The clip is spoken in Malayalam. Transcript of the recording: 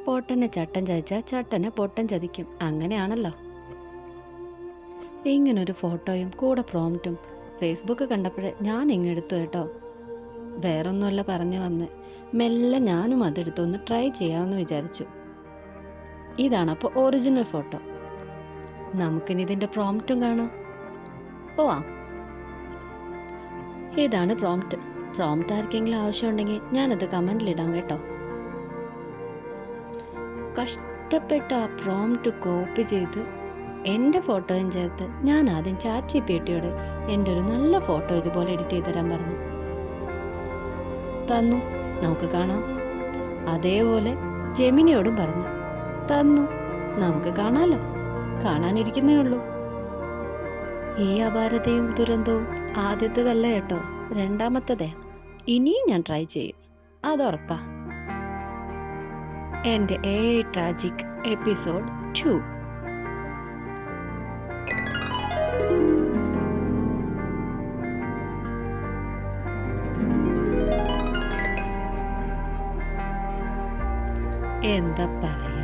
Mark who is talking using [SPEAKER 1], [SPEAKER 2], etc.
[SPEAKER 1] പൊട്ടനെ ചട്ടൻ ചതിച്ചാൽ ചട്ടനെ പൊട്ടൻ ചതിക്കും, അങ്ങനെയാണല്ലോ. ഇങ്ങനൊരു ഫോട്ടോയും കൂടെ പ്രോംപ്റ്റും ഫേസ്ബുക്ക് കണ്ടപ്പോഴേ ഞാൻ ഇങ്ങെടുത്തു കേട്ടോ. വേറൊന്നുമല്ല പറഞ്ഞു വന്ന്, മെല്ലെ ഞാനും അതെടുത്തൊന്ന് ട്രൈ ചെയ്യാമെന്ന് വിചാരിച്ചു. ഇതാണ് അപ്പോൾ ഒറിജിനൽ ഫോട്ടോ. നമുക്കിനി ഇതിൻ്റെ പ്രോംപ്റ്റും കാണാം. പോവാം. ഇതാണ് പ്രോംപ്റ്റ്. പ്രോംപ്റ്റ് ആർക്കെങ്കിലും ആവശ്യമുണ്ടെങ്കിൽ ഞാനത് കമൻറ്റിലിടാം കേട്ടോ. കഷ്ടപ്പെട്ട് ആ പ്രോംപ്റ്റ് കോപ്പി ചെയ്ത് എൻ്റെ ഫോട്ടോയും ചേർത്ത് ഞാൻ ആദ്യം ChatGPTയോട് എൻ്റെ ഒരു നല്ല ഫോട്ടോ ഇതുപോലെ എഡിറ്റ് ചെയ്ത് തരാൻ പറഞ്ഞു. തന്നു. നമുക്ക് കാണാം. അതേപോലെ ജെമിനിയോടും പറഞ്ഞു. തന്നു. നമുക്ക് കാണാമല്ലോ. കാണാനിരിക്കുന്നേ ഉള്ളൂ. ഈ അപാരതയും ദുരന്തവും ആദ്യത്തേതല്ല കേട്ടോ, രണ്ടാമത്തതേ. ഇനിയും ഞാൻ ട്രൈ ചെയ്യും, അതുറപ്പാ. എൻ്റെ AI ട്രാജിക് എപ്പിസോഡ് 2. എന്താ പറയാ,